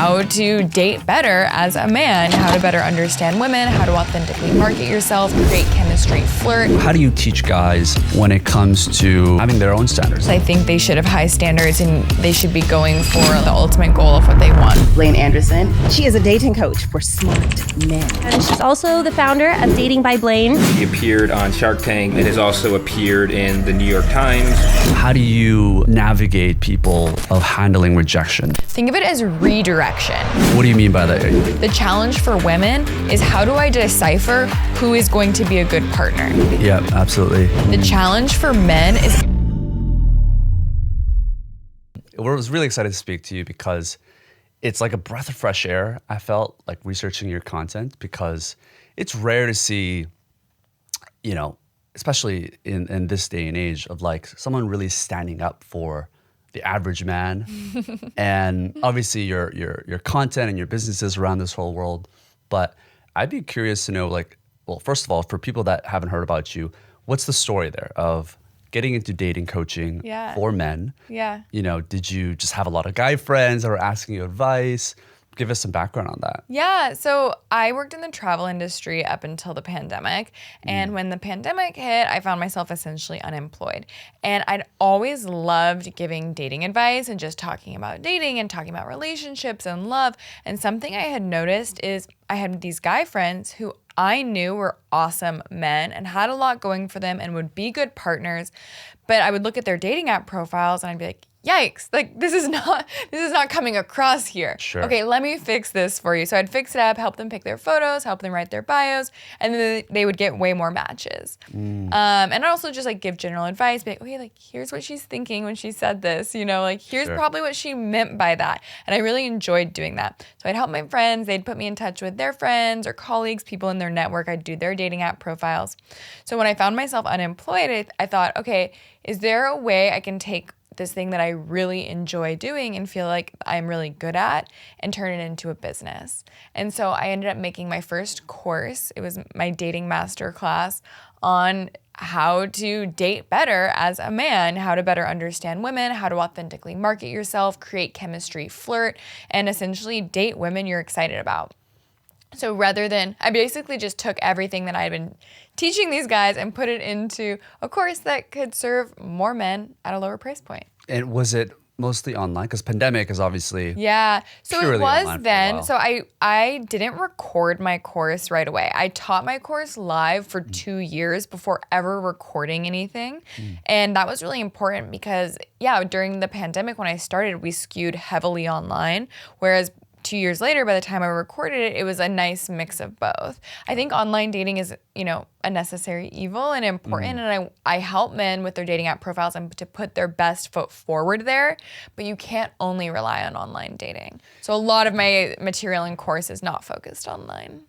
how to date better as a man, how to better understand women, how to authentically market yourself, create chemistry, flirt. How do you teach guys when it comes to having their own standards? I think they should have high standards and they should be going for the ultimate goal of what they want. Blaine Anderson. She is a dating coach for smart men. And she's also the founder of Dating by Blaine. He appeared on Shark Tank and has also appeared in the New York Times. How do you navigate people of handling rejection? Think of it as redirection. What do you mean by that? The challenge for women is how do I decipher who is going to be a good partner? Yeah, absolutely. The challenge for men is... I was really excited to speak to you because it's like a breath of fresh air. I felt like researching your content because it's rare to see, you know, especially in this day and age of like someone really standing up for the average man. And obviously your content and your businesses around this whole world. But I'd be curious to know, like, well, first of all, for people that haven't heard about you, what's the story there of getting into dating coaching for men? Yeah. You know, did you just have a lot of guy friends that were asking you advice? Give us some background on that. Yeah, so I worked in the travel industry up until the pandemic. And when the pandemic hit, I found myself essentially unemployed. And I'd always loved giving dating advice and just talking about dating and talking about relationships and love. And something I had noticed is I had these guy friends who I knew were awesome men and had a lot going for them and would be good partners. But I would look at their dating app profiles and I'd be like, yikes, like this is not coming across here. Sure. Okay, let me fix this for you. So I'd fix it up, help them pick their photos, help them write their bios, and then they would get way more matches. And I'd also just like give general advice, be like, okay, like here's what she's thinking when she said this, you know, like here's probably what she meant by that. And I really enjoyed doing that. So I'd help my friends, they'd put me in touch with their friends or colleagues, people in their network, I'd do their dating app profiles. So when I found myself unemployed, I thought, okay, is there a way I can take this thing that I really enjoy doing and feel like I'm really good at and turn it into a business? And so I ended up making my first course. It was my dating master class on how to date better as a man, how to better understand women, how to authentically market yourself, create chemistry, flirt, and essentially date women you're excited about. So rather than, I basically just took everything that I had been teaching these guys and put it into a course that could serve more men at a lower price point. And was it mostly online? Because pandemic is obviously so purely it was online then. for a while. So I didn't record my course right away. I taught my course live for 2 years before ever recording anything. And that was really important because, during the pandemic when I started, we skewed heavily online, whereas 2 years later, by the time I recorded it, it was a nice mix of both. I think online dating is, a necessary evil and important, and I help men with their dating app profiles and to put their best foot forward there, but you can't only rely on online dating. So a lot of my material in course is not focused online.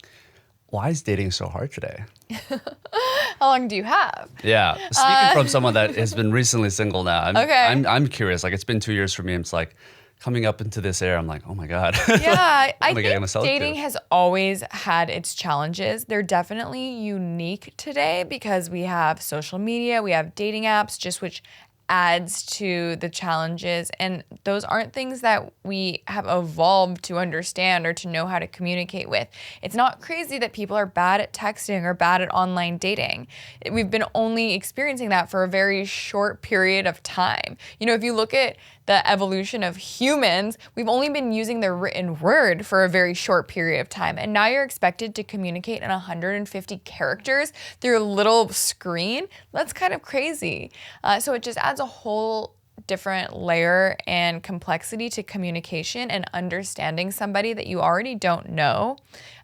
Why is dating so hard today? How long do you have? Yeah, speaking from someone that has been recently single now, I'm curious. Like, it's been 2 years for me. It's like, coming up into this era, I'm like, oh my God. Yeah, I think dating has always had its challenges. They're definitely unique today because we have social media, we have dating apps, just which adds to the challenges. And those aren't things that we have evolved to understand or to know how to communicate with. It's not crazy that people are bad at texting or bad at online dating. We've been only experiencing that for a very short period of time. If you look at the evolution of humans, we've only been using the written word for a very short period of time. And now you're expected to communicate in 150 characters through a little screen. That's kind of crazy. So it just adds a whole different layer and complexity to communication and understanding somebody that you already don't know.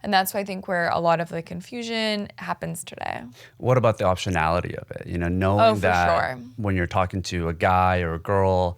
And that's why I think where a lot of the confusion happens today. What about the optionality of it? Knowing that when you're talking to a guy or a girl,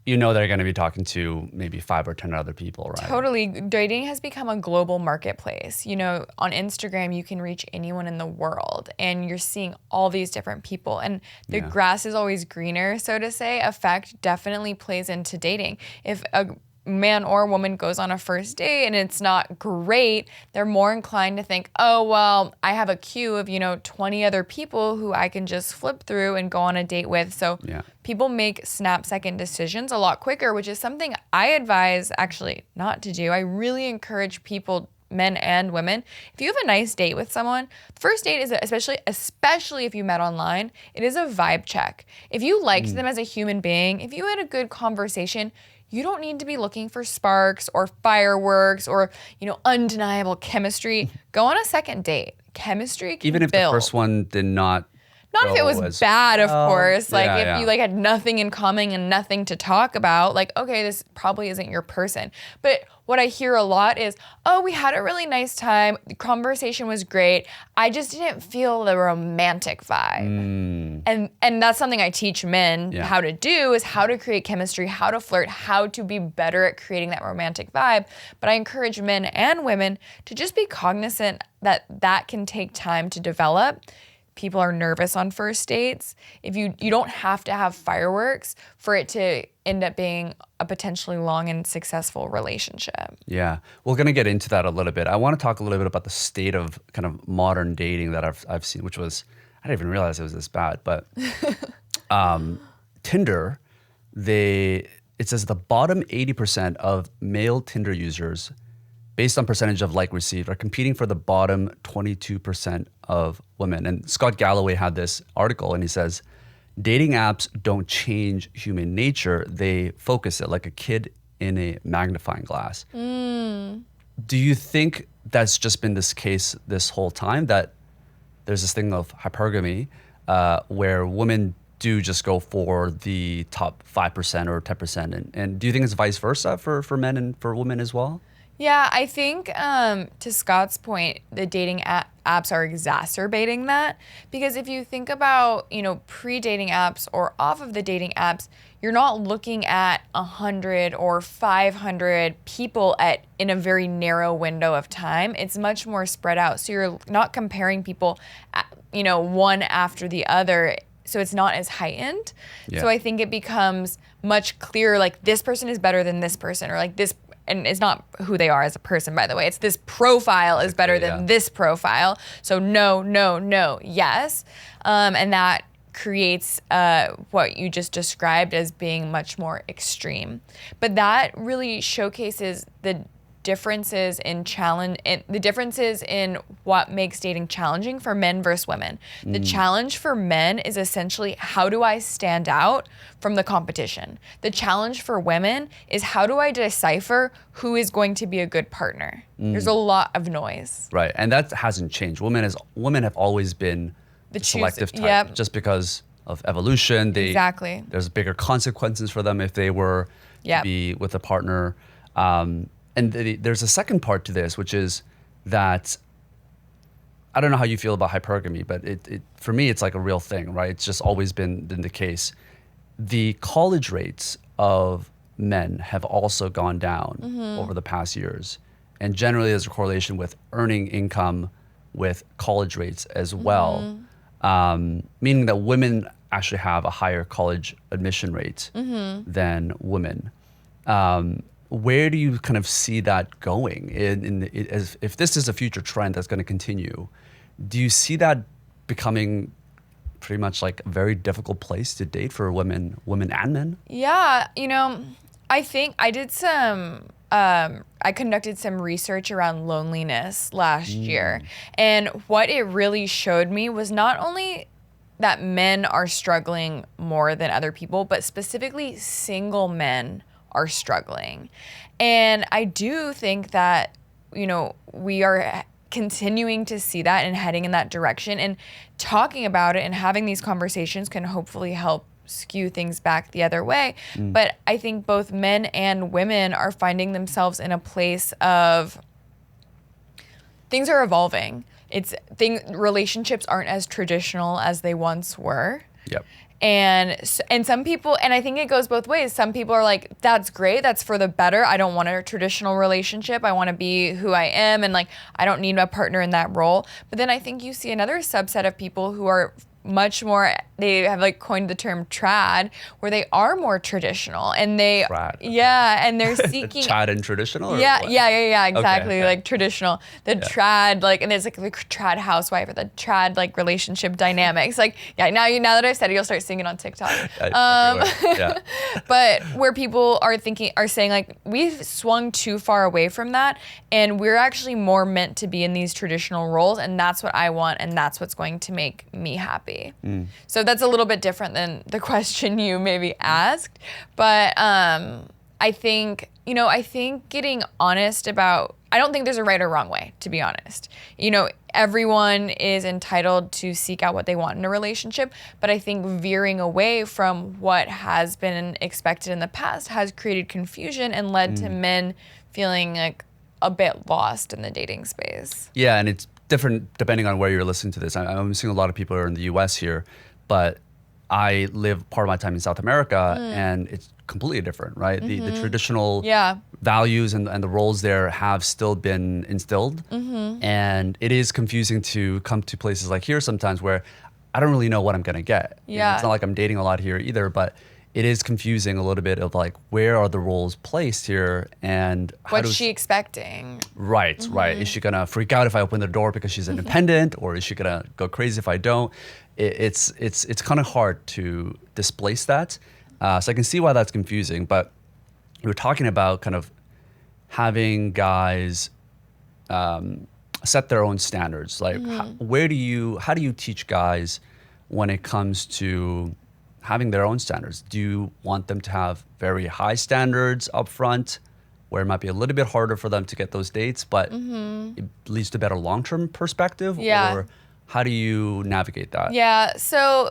they're going to be talking to maybe 5 or 10 other people, right? Totally. Dating has become a global marketplace. On Instagram, you can reach anyone in the world and you're seeing all these different people. And the grass is always greener, so to say, effect definitely plays into dating. If a man or woman goes on a first date and it's not great, they're more inclined to think, oh, well, I have a queue of, 20 other people who I can just flip through and go on a date with. So people make snap-second decisions a lot quicker, which is something I advise actually not to do. I really encourage people, men and women, if you have a nice date with someone, first date is especially if you met online, it is a vibe check. If you liked them as a human being, if you had a good conversation, you don't need to be looking for sparks or fireworks or, undeniable chemistry. Go on a second date. Chemistry can Even if build. the first one did not if it was bad, of course. Like if you had nothing in common and nothing to talk about, okay, this probably isn't your person. But what I hear a lot is, oh, we had a really nice time. The conversation was great. I just didn't feel the romantic vibe. And that's something I teach men how to do, is how to create chemistry, how to flirt, how to be better at creating that romantic vibe. But I encourage men and women to just be cognizant that that can take time to develop. People are nervous on first dates. If you don't have to have fireworks for it to end up being a potentially long and successful relationship. Yeah, we're gonna get into that a little bit. I want to talk a little bit about the state of kind of modern dating that I've seen, which was, I didn't even realize it was this bad. But Tinder, it says the bottom 80% of male Tinder users, based on percentage of like received, are competing for the bottom 22% of women. And Scott Galloway had this article, and he says, dating apps don't change human nature, they focus it like a kid in a magnifying glass. Do you think that's just been this case this whole time, that there's this thing of hypergamy where women do just go for the top 5% or 10%? And do you think it's vice versa for men and for women as well? Yeah, I think to Scott's point, the dating apps are exacerbating that, because if you think about, pre-dating apps or off of the dating apps, you're not looking at 100 or 500 people in a very narrow window of time. It's much more spread out. So you're not comparing people, one after the other. So it's not as heightened. Yeah. So I think it becomes much clearer, like this person is better than this person, or like this. And it's not who they are as a person, by the way. It's this profile is better than this profile. So no, yes. And that creates what you just described as being much more extreme. But that really showcases the differences in what makes dating challenging for men versus women. The challenge for men is essentially, how do I stand out from the competition? The challenge for women is, how do I decipher who is going to be a good partner? There's a lot of noise. Right, and that hasn't changed. Women have always been the selective type, just because of evolution. Exactly. There's bigger consequences for them if they were to be with a partner. And there's a second part to this, which is that, I don't know how you feel about hypergamy, but for me, it's like a real thing, right? It's just always been the case. The college rates of men have also gone down over the past years. And generally there's a correlation with earning income with college rates as well, meaning that women actually have a higher college admission rate than women. Where do you kind of see that going? If this is a future trend that's going to continue, do you see that becoming pretty much like a very difficult place to date for women and men? Yeah, I think I did I conducted some research around loneliness last year. And what it really showed me was not only that men are struggling more than other people, but specifically single men are struggling. And I do think that, we are continuing to see that and heading in that direction, and talking about it and having these conversations can hopefully help skew things back the other way. But I think both men and women are finding themselves in a place of things are evolving. Relationships aren't as traditional as they once were. Yep. And some people, and I think it goes both ways. Some people are like, that's great, that's for the better. I don't want a traditional relationship. I want to be who I am, and like, I don't need a partner in that role. But then I think you see another subset of people who are much more, they have like coined the term trad, where they are more traditional and they, Trad. yeah, and they're seeking. Trad and traditional? Or Yeah, what? yeah, exactly. Okay. Like traditional, the trad, like, and there's like the trad housewife or the trad like relationship dynamics. Like, yeah, now that I've said it, you'll start seeing it on TikTok. Yeah. But where people are saying like, we've swung too far away from that, and we're actually more meant to be in these traditional roles, and that's what I want, and that's what's going to make me happy. So that's a little bit different than the question you maybe asked, but I think getting honest about, I don't think there's a right or wrong way, to be honest. Everyone is entitled to seek out what they want in a relationship, but I think veering away from what has been expected in the past has created confusion and led to men feeling like a bit lost in the dating space. Yeah, and it's different depending on where you're listening to this. I'm seeing a lot of people are in the US here, but I live part of my time in South America, and it's completely different, right? The traditional values and the roles there have still been instilled, and it is confusing to come to places like here sometimes where I don't really know what I'm gonna get. It's not like I'm dating a lot here either, but it is confusing a little bit of like, where are the roles placed here, and what's she expecting? Right. Is she gonna freak out if I open the door because she's independent, or is she gonna go crazy if I don't? It's kind of hard to displace that. So I can see why that's confusing. But we were talking about kind of having guys set their own standards. Like, how do you teach guys when it comes to having their own standards? Do you want them to have very high standards up front, where it might be a little bit harder for them to get those dates, but it leads to better long-term perspective? Yeah. Or how do you navigate that? Yeah, so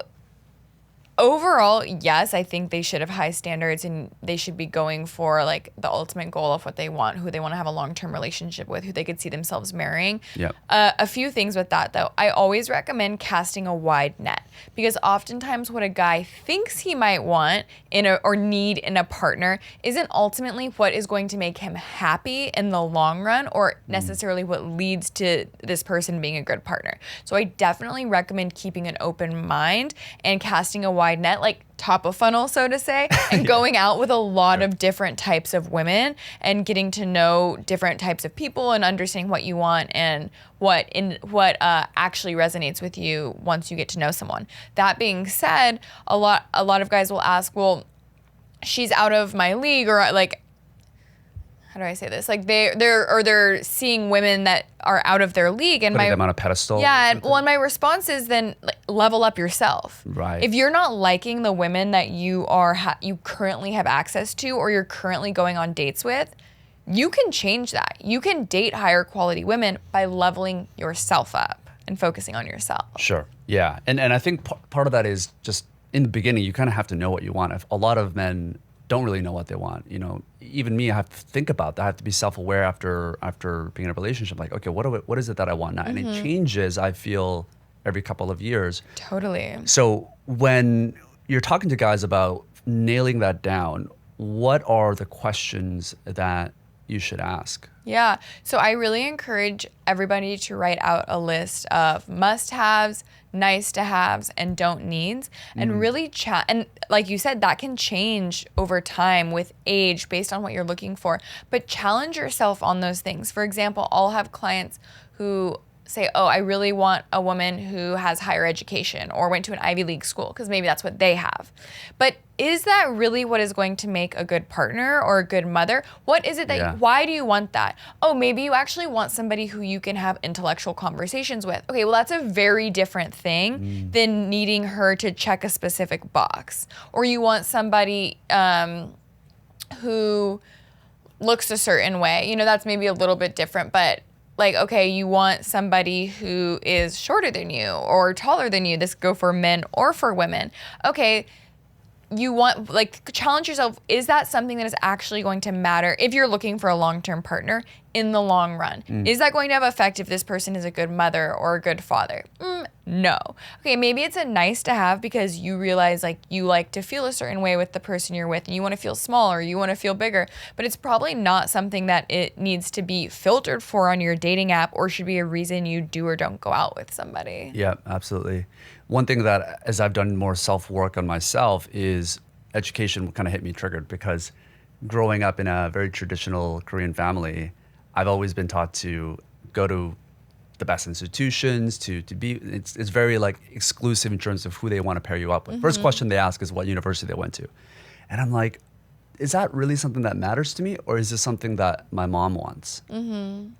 overall, yes, I think they should have high standards, and they should be going for like the ultimate goal of what they want, who they want to have a long-term relationship with, who they could see themselves marrying. Yep. A few things with that though. I always recommend casting a wide net, because oftentimes what a guy thinks he might want or need in a partner isn't ultimately what is going to make him happy in the long run, or necessarily what leads to this person being a good partner. So I definitely recommend keeping an open mind and casting a wide net, like top of funnel, so to say, and going out with a lot of different types of women and getting to know different types of people and understanding what you want and what actually resonates with you once you get to know someone. That being said, a lot of guys will ask, well, she's out of my league, or like, how do I say this? Like they're seeing women that are out of their league, and Putting them on a pedestal. Yeah, and my response is then level up yourself. Right. If you're not liking the women that you currently have access to, or you're currently going on dates with, you can change that. You can date higher quality women by leveling yourself up and focusing on yourself. Sure. Yeah, and I think part of that is just in the beginning, you kind of have to know what you want. If a lot of men don't really know what they want, even me, I have to think about that. I have to be self-aware after being in a relationship. Like, okay, what is it that I want now? And it changes, I feel, every couple of years. Totally. So when you're talking to guys about nailing that down, what are the questions that you should ask? Yeah. So I really encourage everybody to write out a list of must-haves, nice-to-haves, and don't needs, and really chat. And like you said, that can change over time with age based on what you're looking for. But challenge yourself on those things. For example, I'll have clients who say, oh, I really want a woman who has higher education or went to an Ivy League school, because maybe that's what they have. But is that really what is going to make a good partner or a good mother? What is it that, why do you want that? Oh, maybe you actually want somebody who you can have intellectual conversations with. Okay, well, that's a very different thing than needing her to check a specific box. Or you want somebody who looks a certain way. That's maybe a little bit different, but like, okay, you want somebody who is shorter than you or taller than you. This go for men or for women. Okay, you want, challenge yourself. Is that something that is actually going to matter if you're looking for a long-term partner in the long run? Is that going to have effect if this person is a good mother or a good father? No. Okay, maybe it's a nice to have because you realize like you like to feel a certain way with the person you're with and you want to feel small or you want to feel bigger, but it's probably not something that it needs to be filtered for on your dating app or should be a reason you do or don't go out with somebody. Yeah, absolutely. One thing that, as I've done more self-work on myself, is education kind of hit me triggered because growing up in a very traditional Korean family, I've always been taught to go to the best institutions, to be, it's very like exclusive in terms of who they want to pair you up with. First question they ask is what university they went to. And I'm like, is that really something that matters to me? Or is this something that my mom wants?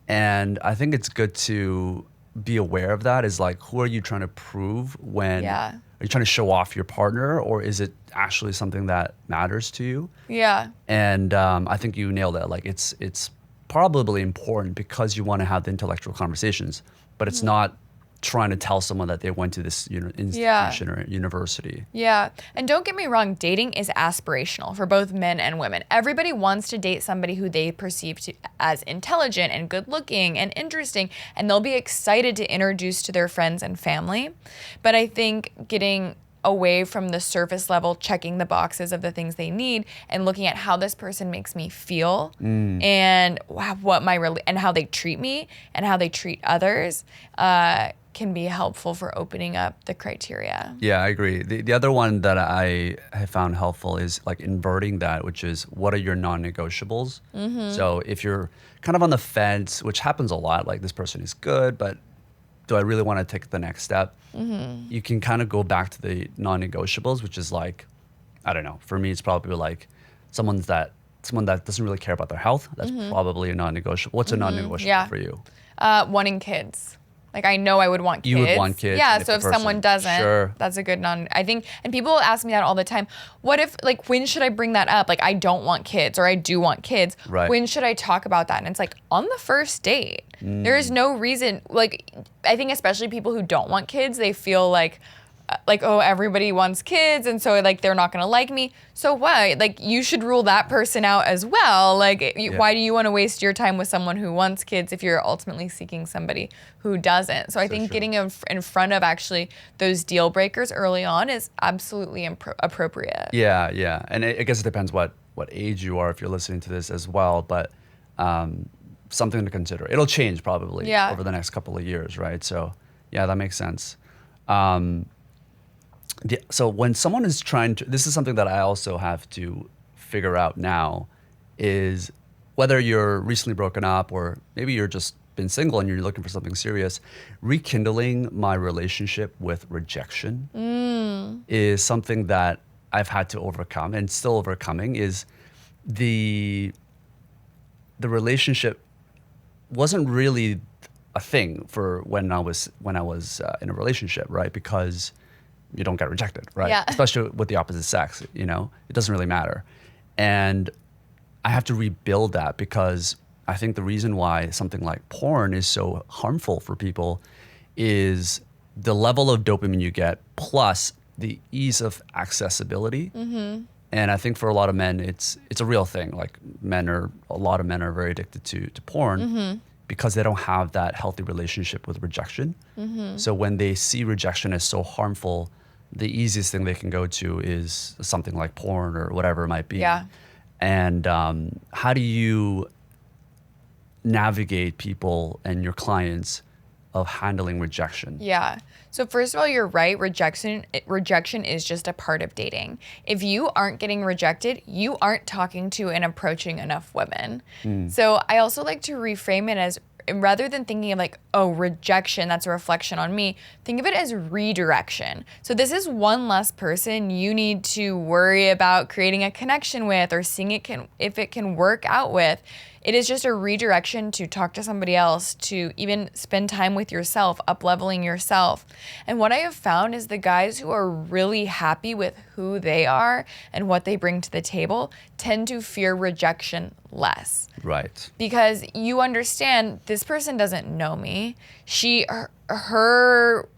And I think it's good to be aware of that, is like, who are you trying to prove when, are you trying to show off your partner or is it actually something that matters to you? Yeah. And I think you nailed it. Like it's probably important because you want to have the intellectual conversations, but it's not trying to tell someone that they went to this institution or university. Yeah. And don't get me wrong, dating is aspirational for both men and women. Everybody wants to date somebody who they perceive as intelligent and good looking and interesting, and they'll be excited to introduce to their friends and family. But I think getting away from the surface level, checking the boxes of the things they need and looking at how this person makes me feel and what and how they treat me and how they treat others can be helpful for opening up the criteria. Yeah, I agree. The other one that I have found helpful is like inverting that, which is what are your non-negotiables? So if you're kind of on the fence, which happens a lot, like this person is good, but do I really want to take the next step? You can kind of go back to the non-negotiables, which is like, I don't know, for me, it's probably like someone that doesn't really care about their health. That's probably a non-negotiable. What's a non-negotiable for you? Wanting kids. Like, I know I would want kids. You would want kids. Yeah, so if someone doesn't, that's a good I think, and people ask me that all the time. What if, like, when should I bring that up? Like, I don't want kids or I do want kids. Right. When should I talk about that? And it's like, on the first date. There is no reason, like, I think especially people who don't want kids, they feel like, oh, everybody wants kids, and so, like, they're not going to like me. So what? Like, you should rule that person out as well. Like, why do you want to waste your time with someone who wants kids if you're ultimately seeking somebody who doesn't? So I think getting in front of actually those deal breakers early on is absolutely appropriate. Yeah, yeah. And I guess it depends what age you are if you're listening to this as well, but something to consider. It'll change probably over the next couple of years, right? So, yeah, that makes sense. So when someone is trying to, this is something that I also have to figure out now, is whether you're recently broken up or maybe you're just been single and you're looking for something serious, rekindling my relationship with rejection is something that I've had to overcome and still overcoming. Is the relationship wasn't really a thing for when I was in a relationship, right? Because you don't get rejected, right? Yeah. Especially with the opposite sex, it doesn't really matter. And I have to rebuild that because I think the reason why something like porn is so harmful for people is the level of dopamine you get plus the ease of accessibility. And I think for a lot of men, it's a real thing. Like a lot of men are very addicted to porn because they don't have that healthy relationship with rejection. So when they see rejection as so harmful, the easiest thing they can go to is something like porn or whatever it might be. Yeah. And how do you navigate people and your clients of handling rejection? Yeah. So first of all, you're right. Rejection is just a part of dating. If you aren't getting rejected, you aren't talking to and approaching enough women. So I also like to reframe it as, rather than thinking of like, oh, rejection, that's a reflection on me, think of it as redirection. So this is one less person you need to worry about creating a connection with or seeing if it can work out with. It is just a redirection to talk to somebody else, to even spend time with yourself, up-leveling yourself. And what I have found is the guys who are really happy with who they are and what they bring to the table tend to fear rejection less. Right. Because you understand this person doesn't know me. Her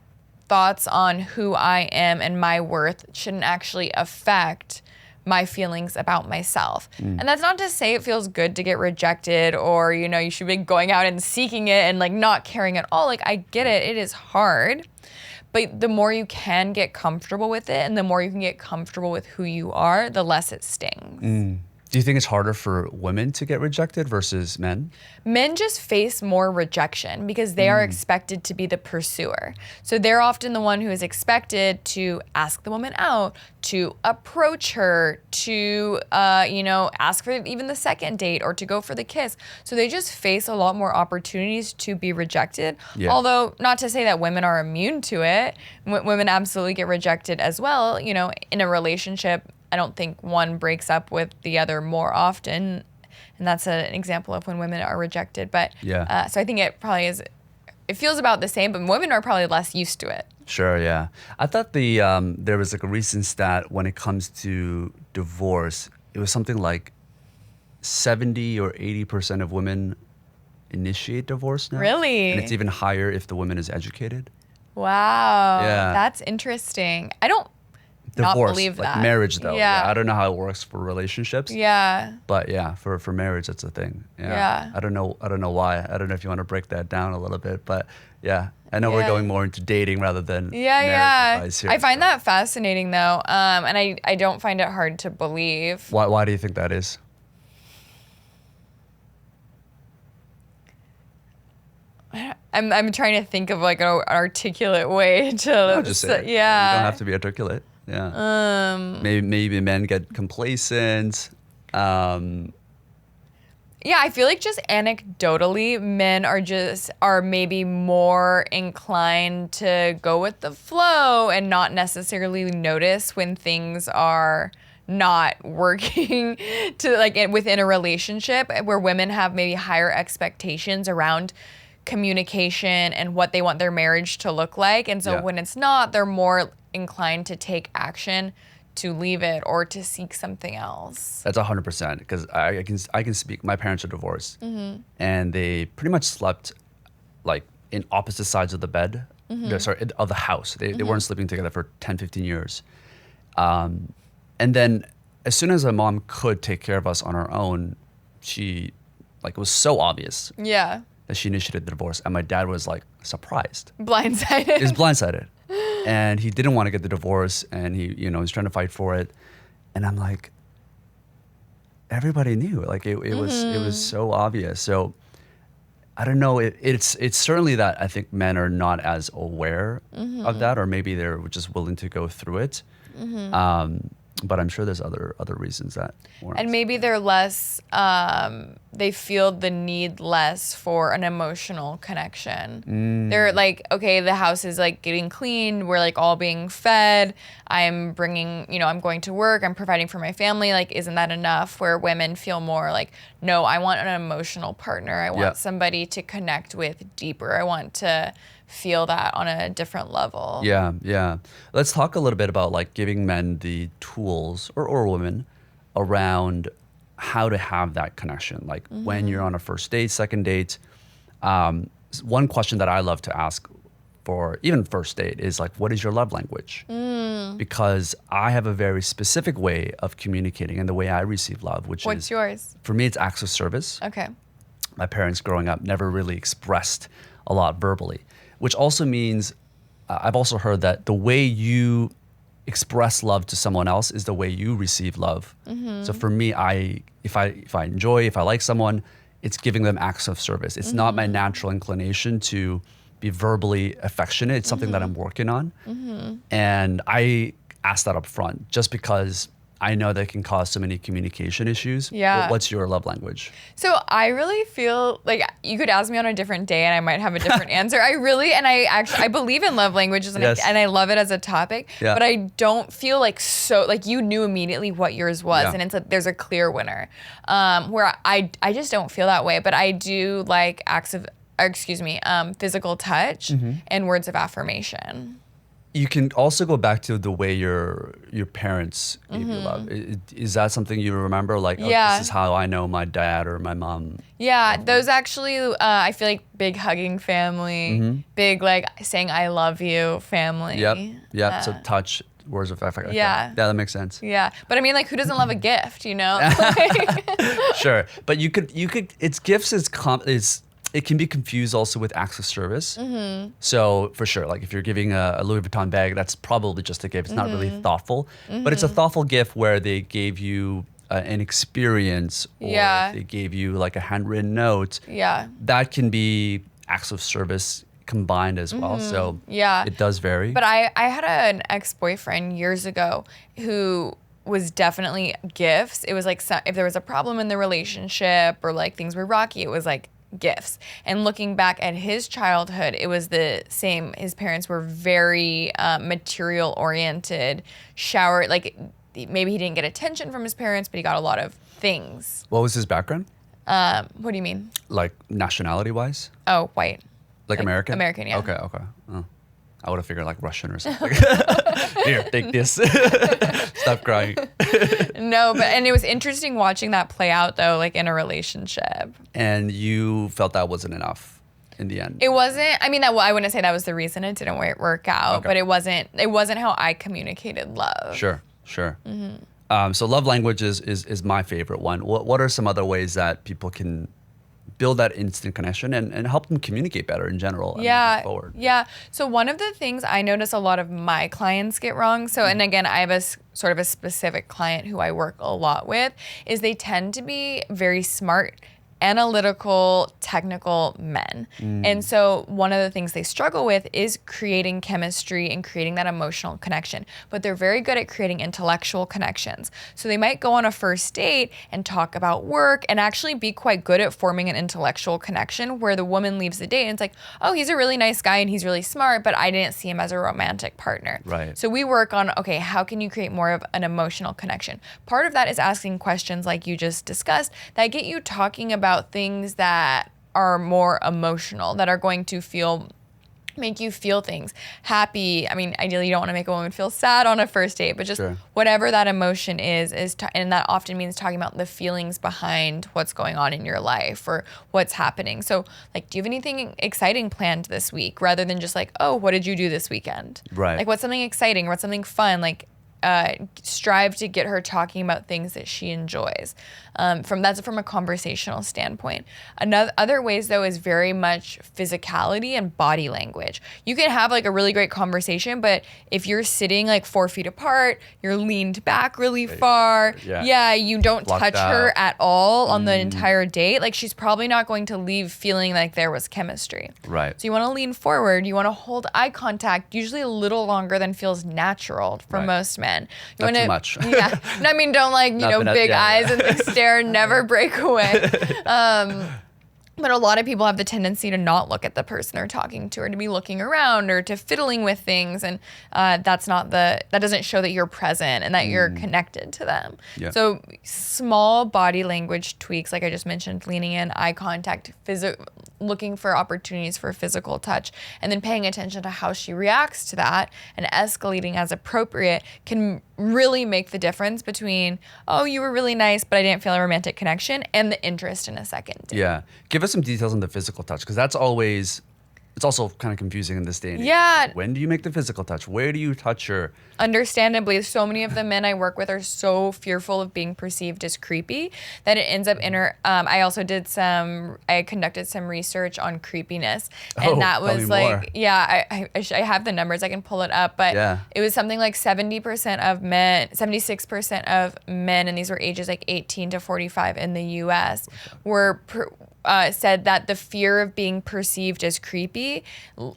thoughts on who I am and my worth shouldn't actually affect my feelings about myself. And that's not to say it feels good to get rejected or, you should be going out and seeking it and like not caring at all. Like, I get it. It is hard. But the more you can get comfortable with it and the more you can get comfortable with who you are, the less it stings. Do you think it's harder for women to get rejected versus men? Men just face more rejection because they are expected to be the pursuer. So they're often the one who is expected to ask the woman out, to approach her, to ask for even the second date or to go for the kiss. So they just face a lot more opportunities to be rejected. Yeah. Although not to say that women are immune to it. Women absolutely get rejected as well. In a relationship, I don't think one breaks up with the other more often, and that's an example of when women are rejected. But so I think it feels about the same, but women are probably less used to it. Sure, yeah. I thought there was like a recent stat when it comes to divorce. It was something like 70 or 80% of women initiate divorce now. Really? And it's even higher if the woman is educated. Wow. Yeah. That's interesting. I don't Divorce, not believe like that. marriage though. Yeah. I don't know how it works for relationships. Yeah. But yeah, for marriage, that's a thing. Yeah. I don't know why. I don't know if you want to break that down a little bit, but yeah. I know we're going more into dating rather than marriage advice here. I find that fascinating though, and I don't find it hard to believe. Why do you think that is? I'm trying to think of like an articulate way to Just say it. yeah. You don't have to be articulate. Yeah. Maybe men get complacent. Yeah, I feel like just anecdotally, men are maybe more inclined to go with the flow and not necessarily notice when things are not working within a relationship, where women have maybe higher expectations around communication and what they want their marriage to look like. And so when it's not, they're more inclined to take action to leave it or to seek something else. That's 100% because I can speak. My parents are divorced, and they pretty much slept like in opposite sides of the bed. Of the house. They weren't sleeping together for 10, 15 years. And then as soon as my mom could take care of us on her own, it was so obvious. Yeah. That she initiated the divorce, and my dad was like surprised. Blindsided. He was blindsided. And he didn't want to get the divorce, and he was trying to fight for it. And I'm like, everybody knew. Like it was so obvious. So I don't know. It's certainly that I think men are not as aware of that, or maybe they're just willing to go through it. But I'm sure there's other reasons that weren't. And maybe they're less, they feel the need less for an emotional connection. They're like, okay, the house is like getting cleaned. We're like all being fed. I'm bringing, I'm going to work. I'm providing for my family. Like, isn't that enough? Where women feel more like, no, I want an emotional partner. I want somebody to connect with deeper. I want to feel that on a different level. Yeah. Let's talk a little bit about like giving men the tools or women around how to have that connection. Like when you're on a first date, second date, one question that I love to ask for even first date is like, what is your love language? Because I have a very specific way of communicating and the way I receive love, What's yours? For me, it's acts of service. Okay. My parents growing up never really expressed a lot verbally, which also means I've also heard that the way you express love to someone else is the way you receive love. So for me, if I enjoy, if I like someone, it's giving them acts of service. It's not my natural inclination to be verbally affectionate. It's something that I'm working on. And I ask that up front just because I know that can cause so many communication issues. Yeah. What's your love language? So I really feel like you could ask me on a different day and I might have a different answer. I believe in love languages and, Yes. I love it as a topic, Yeah. but I don't feel like you knew immediately what yours was. Yeah. And there's a clear winner. Where I just don't feel that way, but I do like physical touch and words of affirmation. You can also go back to the way your parents gave you love. Is that something you remember? Like, this is how I know my dad or my mom. Yeah, those actually, I feel like big hugging family, big like saying I love you family. Yep. So touch, words of affection. Yeah. Yeah, that makes sense. Yeah, but I mean, like, who doesn't love a gift? Sure, but you could. It's gifts is it can be confused also with acts of service. So for sure, like if you're giving a Louis Vuitton bag, that's probably just a gift. It's not really thoughtful, but it's a thoughtful gift where they gave you an experience, or they gave you like a handwritten note. Yeah. That can be acts of service combined as well. So it does vary. But I had an ex-boyfriend years ago who was definitely gifts. It was like if there was a problem in the relationship or like things were rocky, it was like gifts. And looking back at his childhood, it was the same. His parents were very material oriented, like maybe he didn't get attention from his parents, but he got a lot of things. What was his background? What do you mean? Like nationality wise? Oh, white. Like American? American, yeah. Okay. Oh. I would have figured like Russian or something. Here, take this. Stop crying. No, and it was interesting watching that play out though, like in a relationship. And you felt that wasn't enough in the end? It wasn't. I mean, I wouldn't say that was the reason it didn't work out, but it wasn't how I communicated love. Sure. So love language is my favorite one. What are some other ways that people can build that instant connection and help them communicate better in general and moving forward? Yeah. So one of the things I notice a lot of my clients get wrong, and again, I have a sort of a specific client who I work a lot with, is they tend to be very smart, analytical, technical men. And so one of the things they struggle with is creating chemistry and creating that emotional connection. But they're very good at creating intellectual connections. So they might go on a first date and talk about work and actually be quite good at forming an intellectual connection where the woman leaves the date and it's like, oh, he's a really nice guy and he's really smart, but I didn't see him as a romantic partner. Right. So we work on, okay, how can you create more of an emotional connection? Part of that is asking questions like you just discussed that get you talking about things that are more emotional, that are going to make you feel things. Happy. I mean, ideally you don't want to make a woman feel sad on a first date, but just whatever that emotion is and that often means talking about the feelings behind what's going on in your life or what's happening. So like, do you have anything exciting planned this week rather than just like, oh, what did you do this weekend? Right. Like what's something exciting or what's something fun? Like strive to get her talking about things that she enjoys. That's from a conversational standpoint. Other ways though is very much physicality and body language. You can have like a really great conversation, but if you're sitting like 4 feet apart, you're leaned back really far, you don't touch her at all on the entire date, like she's probably not going to leave feeling like there was chemistry. Right. So you want to lean forward, you want to hold eye contact, usually a little longer than feels natural for most men. Not too much. Yeah. No, I mean, don't like, big eyes and like stare, never break away. But a lot of people have the tendency to not look at the person they're talking to, or to be looking around, or to fiddling with things, and that doesn't show that you're present and that you're connected to them. Yeah. So small body language tweaks, like I just mentioned, leaning in, eye contact, looking for opportunities for physical touch, and then paying attention to how she reacts to that and escalating as appropriate can really make the difference between, oh, you were really nice, but I didn't feel a romantic connection, and the interest in a second date. Yeah. Give us some details on the physical touch, because that's always, it's also kind of confusing in this day and age. Yeah. When do you make the physical touch? Where do you touch her? Understandably, so many of the men I work with are so fearful of being perceived as creepy that it ends up I conducted some research on creepiness, and that was like, I have the numbers, I can pull it up, but it was something like 76% of men, and these were ages like 18 to 45 in the US, said that the fear of being perceived as creepy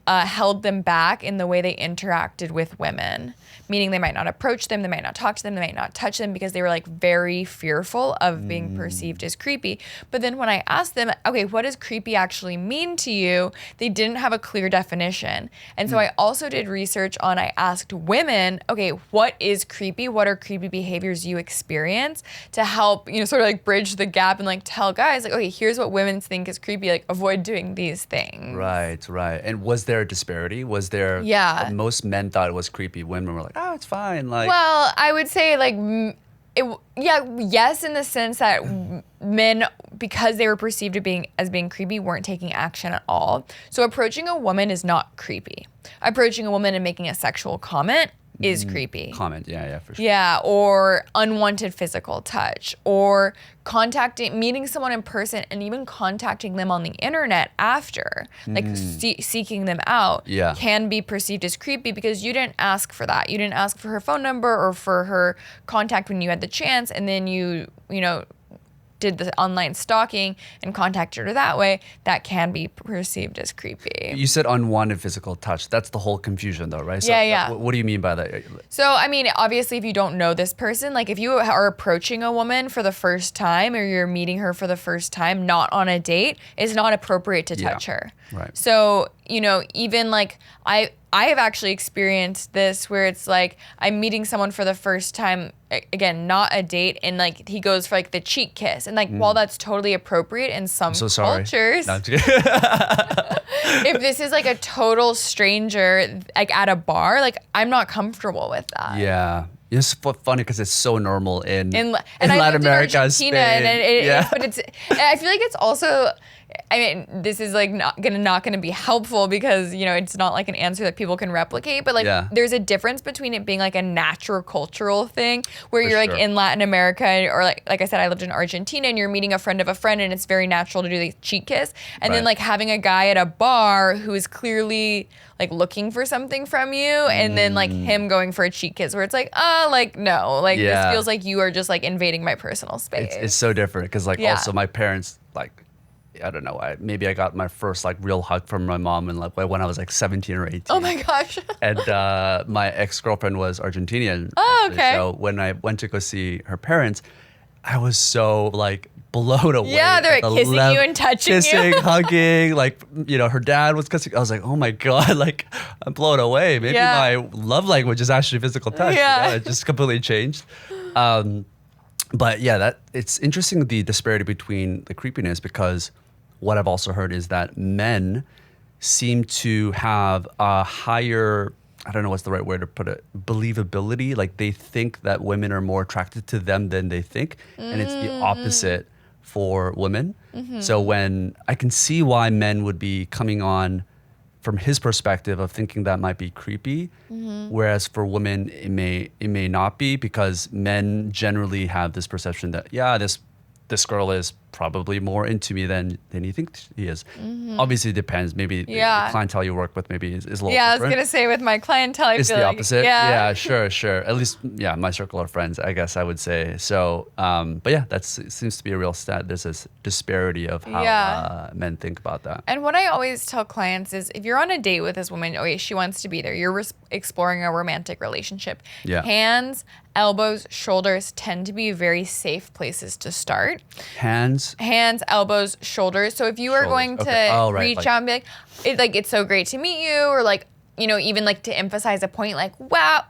held them back in the way they interacted with women. Meaning they might not approach them, they might not talk to them, they might not touch them because they were like very fearful of being perceived as creepy. But then when I asked them, okay, what does creepy actually mean to you? They didn't have a clear definition. And so I also did research I asked women, okay, what is creepy? What are creepy behaviors you experience, to help, sort of like bridge the gap and like tell guys like, okay, here's what women think is creepy, like avoid doing these things. Right. And was there a disparity? Was there, most men thought it was creepy, women were like, oh, it's fine. Like, well, I would say like, yes, in the sense that men, because they were perceived as being creepy, weren't taking action at all. So approaching a woman is not creepy. Approaching a woman and making a sexual comment is creepy. Comment, yeah, for sure. Yeah, or unwanted physical touch, or meeting someone in person and even contacting them on the internet after, like seeking them out, can be perceived as creepy because you didn't ask for that. You didn't ask for her phone number or for her contact when you had the chance, and then you did the online stalking and contacted her that way. That can be perceived as creepy. You said unwanted physical touch. That's the whole confusion though, right? So yeah. What do you mean by that? So, I mean, obviously if you don't know this person, like if you are approaching a woman for the first time or you're meeting her for the first time, not on a date, it's not appropriate to touch her. Right. So, even like I have actually experienced this where it's like I'm meeting someone for the first time, again, not a date, and like he goes for like the cheek kiss. And like while that's totally appropriate in some cultures, no, I'm just kidding. if this is like a total stranger like at a bar, like I'm not comfortable with that. Yeah. It's funny because it's so normal in Latin In America, Argentina, Spain. and but I feel like it's also, I mean, this is like not gonna be helpful because it's not like an answer that people can replicate. But like, there's a difference between it being like a natural cultural thing where you're like in Latin America, or like I said, I lived in Argentina, and you're meeting a friend of a friend, and it's very natural to do the cheek kiss, and then like having a guy at a bar who is clearly like looking for something from you, and then like him going for a cheek kiss, where it's like, no, like this feels like you are just like invading my personal space. It's so different because like also my parents, like, I don't know, maybe I got my first like real hug from my mom and like when I was like 17 or 18. Oh my gosh. And my ex-girlfriend was Argentinian. Oh, okay. So when I went to go see her parents, I was so like blown away. Yeah, they're like kissing you and touching kissing, you. hugging, like, her dad was kissing. I was like, oh my God, like I'm blown away. Maybe my love language is actually physical touch. Yeah. It just completely changed. But yeah, it's interesting, the disparity between the creepiness, because what I've also heard is that men seem to have a higher, I don't know what's the right way to put it, believability. Like they think that women are more attracted to them than they think. And it's the opposite for women. So when I can see why men would be coming on from his perspective of thinking that might be creepy, whereas for women it may not be, because men generally have this perception that this girl is probably more into me than you think he is. Obviously it depends. Maybe the clientele you work with maybe is a little different. I was gonna say with my clientele, I it's feel the like, opposite. Yeah, sure. At least, my circle of friends, I guess I would say. So, but yeah, it seems to be a real stat. There's this disparity of how men think about that. And what I always tell clients is, if you're on a date with this woman, she wants to be there, you're exploring a romantic relationship. Hands, elbows, shoulders tend to be very safe places to start. Hands, elbows, shoulders. So if you are going to reach out and be like, it's so great to meet you, or like, even like to emphasize a point, like, wow,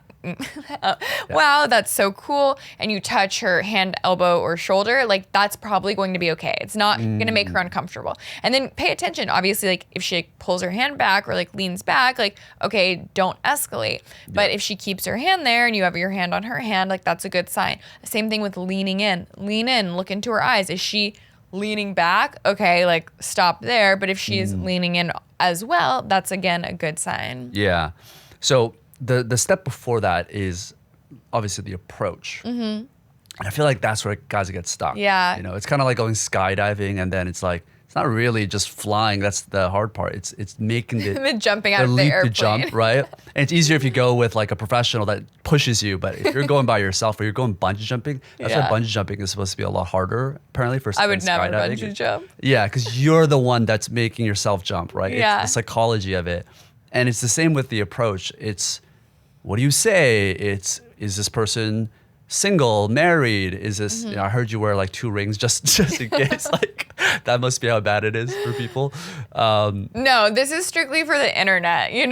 wow, that's so cool, and you touch her hand, elbow, or shoulder, like that's probably going to be okay. It's not going to make her uncomfortable. And then pay attention. Obviously, like if she pulls her hand back or like leans back, like, okay, don't escalate. But if she keeps her hand there and you have your hand on her hand, like that's a good sign. Same thing with leaning in. Lean in, look into her eyes. Is she leaning back? Okay, like stop there. But if she's leaning in as well, that's again a good sign. Yeah. So the step before that is obviously the approach. And I feel like that's where guys get stuck. Yeah. It's kind of like going skydiving, and then it's like, it's not really just flying. That's the hard part. It's making the jumping out of the leap airplane. to jump, right? And it's easier if you go with like a professional that pushes you. But if you're going by yourself or you're going bungee jumping, that's why bungee jumping is supposed to be a lot harder, apparently, for I would never skydiving. bungee jump. Yeah, because you're the one that's making yourself jump, right? Yeah. It's the psychology of it. And it's the same with the approach. It's, what do you say? Is this person single, married? Is this, I heard you wear like 2 rings just in case. Like, that must be how bad it is for people. No, this is strictly for the internet. I'm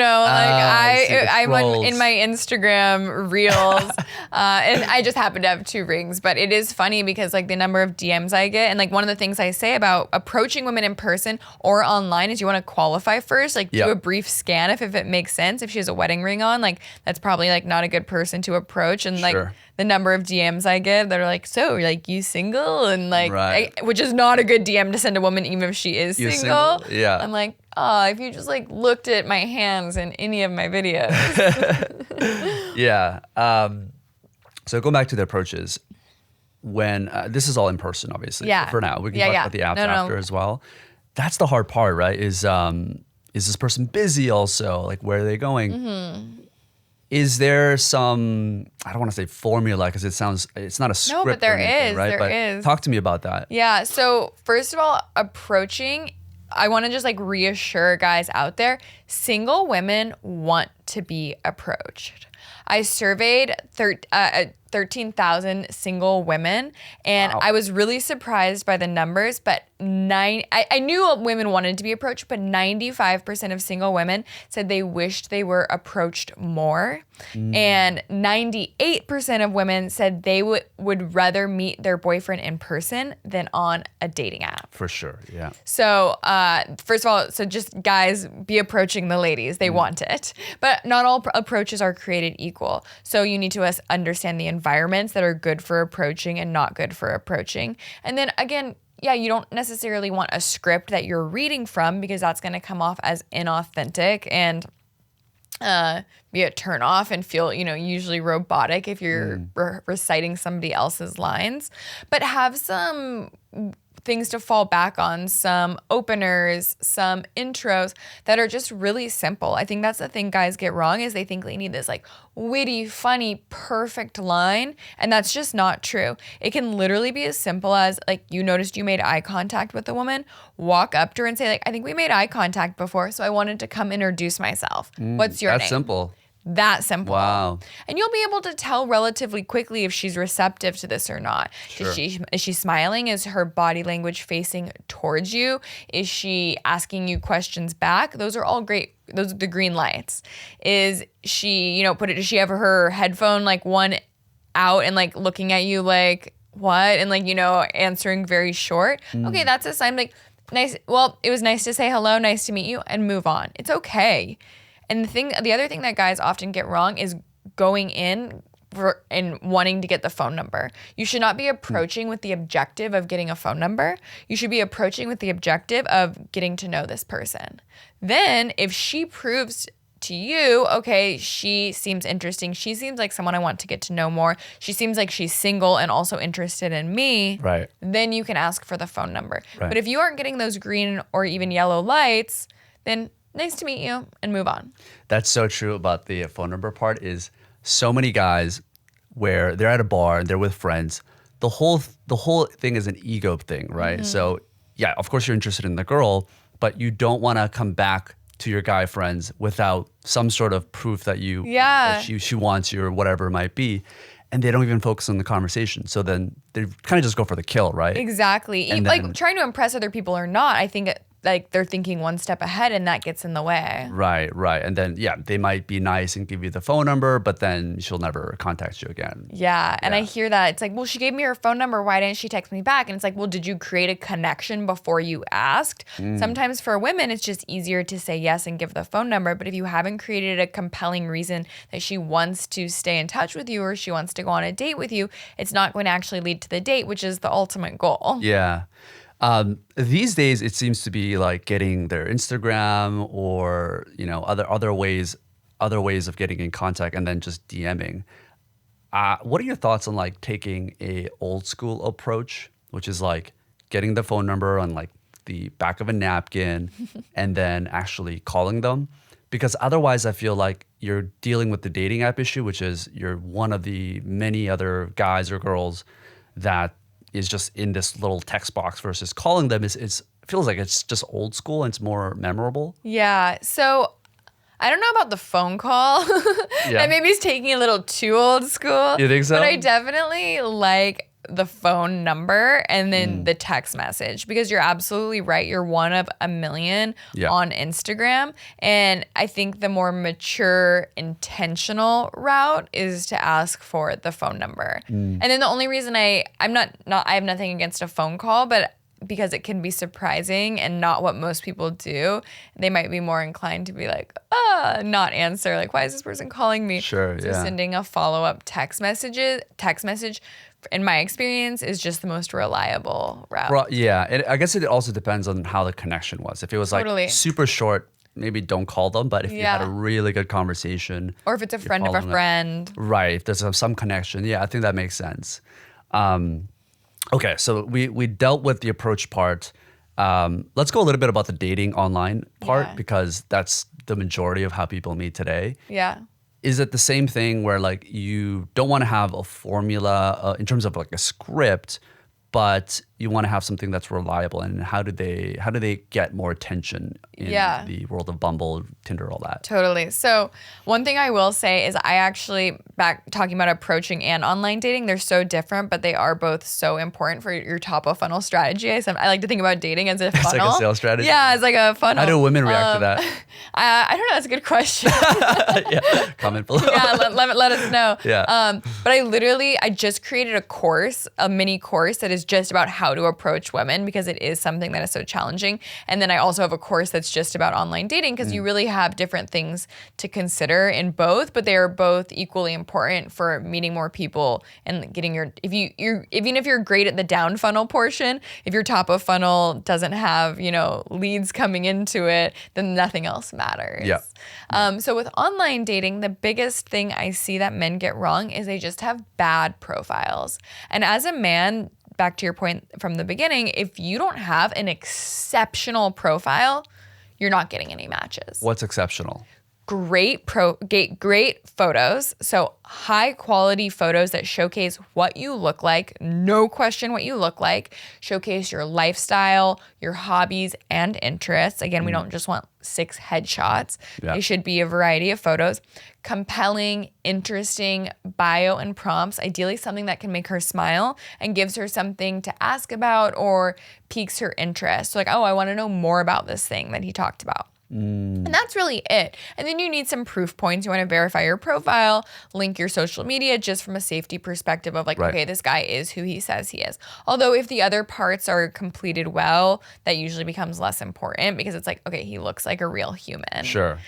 in my Instagram reels, and I just happen to have 2 rings. But it is funny because like the number of DMs I get, and like one of the things I say about approaching women in person or online is you want to qualify first. Like do a brief scan if it makes sense. If she has a wedding ring on, like that's probably like not a good person to approach, and like the number of DMs I get that are like, so like you single? And like, Right. which is not a good DM to send a woman even if she is You single. Yeah. I'm like, oh, if you just like looked at my hands in any of my videos. Yeah. So going back to the approaches, when this is all in person, obviously. Yeah. For now, we can Yeah, talk yeah. about the apps No. after as well. That's the hard part, right? Is this person busy? Also, like, where are they going? Mm-hmm. Is there some, I don't want to say formula because it's not a script. but there or anything, is, right? there But is. talk to me about that. Yeah. So first of all, approaching, I want to just like reassure guys out there, single women want to be approached. I surveyed 13,000 single women, and I was really surprised by the numbers, but I knew women wanted to be approached, but 95% of single women said they wished they were approached more. And 98% of women said they would rather meet their boyfriend in person than on a dating app. For sure, yeah. So first of all, so just guys, be approaching the ladies. They want it. But not all approaches are created equal. So you need to understand the environments that are good for approaching and not good for approaching. And then again, yeah, you don't necessarily want a script that you're reading from because that's going to come off as inauthentic and be a turn off and feel, usually robotic if you're reciting somebody else's lines. But have some things to fall back on, some openers, some intros that are just really simple. I think that's the thing guys get wrong is they think they need this like witty, funny, perfect line. And that's just not true. It can literally be as simple as like you noticed you made eye contact with a woman, walk up to her and say like, I think we made eye contact before, so I wanted to come introduce myself. What's your name? That's simple. That simple. Wow. And you'll be able to tell relatively quickly if she's receptive to this or not. Sure. Is she smiling? Is her body language facing towards you? Is she asking you questions back? Those are all great. Those are the green lights. Is she, does she have her headphone like one out and like looking at you like, what? And like, answering very short. Okay, that's a sign like, nice. Well, it was nice to say hello, nice to meet you, and move on. It's okay. And the other thing that guys often get wrong is going in and wanting to get the phone number. You should not be approaching with the objective of getting a phone number. You should be approaching with the objective of getting to know this person. Then if she proves to you, okay, she seems interesting. She seems like someone I want to get to know more. She seems like she's single and also interested in me. Right. Then you can ask for the phone number. Right. But if you aren't getting those green or even yellow lights, then nice to meet you and move on. That's so true about the phone number part is so many guys where they're at a bar and they're with friends. The whole thing is an ego thing, right? So yeah, of course you're interested in the girl, but you don't want to come back to your guy friends without some sort of proof that that she wants you or whatever it might be. And they don't even focus on the conversation. So then they kind of just go for the kill, right? Exactly. And like then- trying to impress other people or not, I think like they're thinking one step ahead and that gets in the way. Right. And then, yeah, they might be nice and give you the phone number, but then she'll never contact you again. Yeah. And I hear that. It's like, well, she gave me her phone number. Why didn't she text me back? And it's like, well, did you create a connection before you asked? Sometimes for women, it's just easier to say yes and give the phone number. But if you haven't created a compelling reason that she wants to stay in touch with you or she wants to go on a date with you, it's not going to actually lead to the date, which is the ultimate goal. Yeah. These days, it seems to be like getting their Instagram or other ways of getting in contact, and then just DMing. What are your thoughts on like taking a old school approach, which is like getting the phone number on like the back of a napkin, and then actually calling them? Because otherwise, I feel like you're dealing with the dating app issue, which is you're one of the many other guys or girls that is just in this little text box versus calling them it feels like it's just old school and it's more memorable. Yeah. So I don't know about the phone call. Yeah. That maybe it's taking a little too old school. You think so? But I definitely like the phone number and then the text message because you're absolutely right. You're one of a million on Instagram. And I think the more mature, intentional route is to ask for the phone number. And then the only reason I have nothing against a phone call, but because it can be surprising and not what most people do, they might be more inclined to be like, not answer. Like, why is this person calling me? Sure, So yeah. sending a follow-up text message, in my experience, is just the most reliable route. Well, yeah, I guess it also depends on how the connection was. If it was Totally. like super short, maybe don't call them. But if you had a Yeah. really good conversation, Or if it's a you're friend of a following up- friend. right? If there's some connection, yeah, I think that makes sense. Okay, so we dealt with the approach part. Let's go a little bit about the dating online part Yeah. because that's the majority of how people meet today. Yeah. Is it the same thing where like you don't want to have a formula in terms of like a script, but you want to have something that's reliable? And how do they get more attention in Yeah. the world of Bumble, Tinder, all that? Totally. So one thing I will say is I actually, back talking about approaching and online dating, they're so different, but they are both so important for your top of funnel strategy. I like to think about dating as a funnel. like a sales strategy? Yeah, it's like a funnel. How do women react to that? I don't know. That's a good question. Yeah, comment below. Yeah, let us know. Yeah. But I just created a mini course that is just about how to approach women because it is something that is so challenging. And then I also have a course that's just about online dating because you really have different things to consider in both, but they are both equally important for meeting more people and getting even if you're great at the down funnel portion, if your top of funnel doesn't have, leads coming into it, then nothing else matters. Yeah. So with online dating, the biggest thing I see that men get wrong is they just have bad profiles. And as a man, back to your point from the beginning, if you don't have an exceptional profile, you're not getting any matches. What's exceptional? Great photos. So high quality photos that showcase what you look like, no question what you look like, showcase your lifestyle, your hobbies and interests. Again, we don't just want 6 headshots. Yeah. They should be a variety of photos. Compelling, interesting bio and prompts, ideally something that can make her smile and gives her something to ask about or piques her interest. So like, I want to know more about this thing that he talked about. And that's really it. And then you need some proof points. You want to verify your profile, link your social media just from a safety perspective of like, Right. okay, this guy is who he says he is. Although if the other parts are completed well, that usually becomes less important because it's like, okay, he looks like a real human. Sure.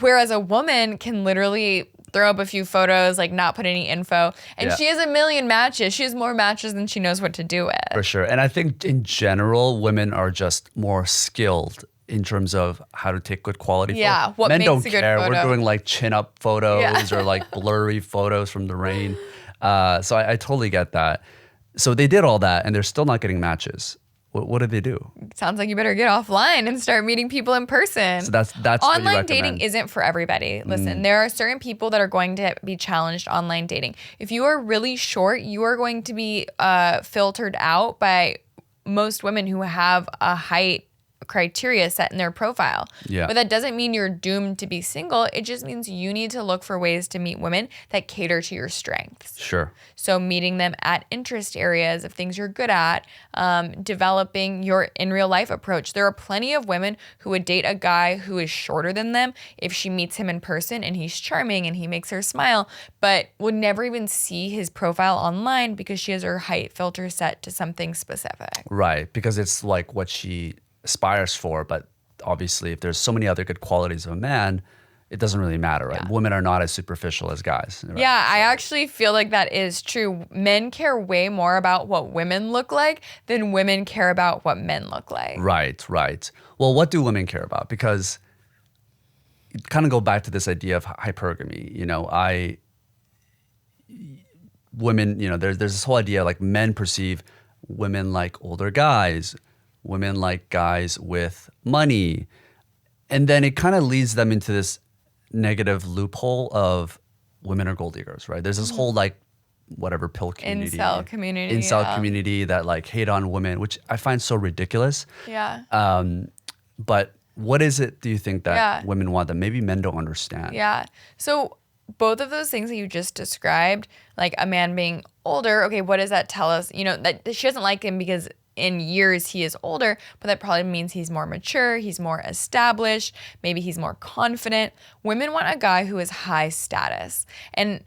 Whereas a woman can literally throw up a few photos, like not put any info. And Yeah. she has a million matches. She has more matches than she knows what to do with. For sure. And I think in general, women are just more skilled in terms of how to take good quality Yeah, photos. what Men makes don't a good care. We're photo. doing like chin up photos Yeah. or like blurry photos from the rain. So I totally get that. So they did all that and they're still not getting matches. What did they do? Sounds like you better get offline and start meeting people in person. So that's what you online dating recommend. isn't for everybody. Listen, there are certain people that are going to be challenged online dating. If you are really short, you are going to be filtered out by most women who have a height criteria set in their profile. Yeah. But that doesn't mean you're doomed to be single. It just means you need to look for ways to meet women that cater to your strengths. Sure. So meeting them at interest areas of things you're good at, developing your in real life approach. There are plenty of women who would date a guy who is shorter than them if she meets him in person and he's charming and he makes her smile, but would never even see his profile online because she has her height filter set to something specific. Right. Because it's like what she aspires for. But obviously, if there's so many other good qualities of a man, it doesn't really matter, right? Yeah. Women are not as superficial as guys. Right? Yeah, I actually feel like that is true. Men care way more about what women look like than women care about what men look like. Right. Well, what do women care about? Because kind of go back to this idea of hypergamy. Women, there's this whole idea like men perceive women like older guys, women like guys with money. And then it kind of leads them into this negative loophole of women are gold diggers, right? There's this whole like whatever pill community. Incel community, that like hate on women, which I find so ridiculous. Yeah. But what is it do you think that Yeah. women want that maybe men don't understand? Yeah. So both of those things that you just described, like a man being older, okay, what does that tell us? That she doesn't like him because in years he is older, but that probably means he's more mature, he's more established, maybe he's more confident. Women want a guy who is high status. And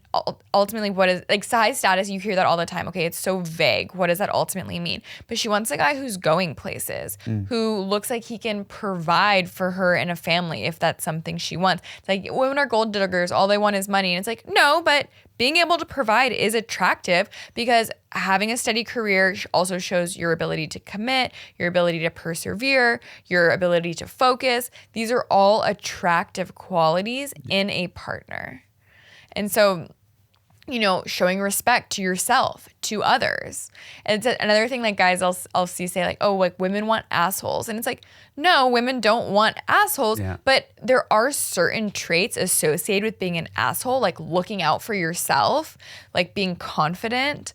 ultimately, what is like high status, you hear that all the time. Okay, it's so vague. What does that ultimately mean? But she wants a guy who's going places, who looks like he can provide for her and a family if that's something she wants. It's like women are gold diggers, all they want is money. And it's like, no, but being able to provide is attractive because having a steady career also shows your ability to commit, your ability to persevere, your ability to focus. These are all attractive qualities in a partner. And so, you know, showing respect to yourself, to others. And it's another thing like guys I'll see say like, oh, like women want assholes. And it's like, no, women don't want assholes, but there are certain traits associated with being an asshole, like looking out for yourself, like being confident,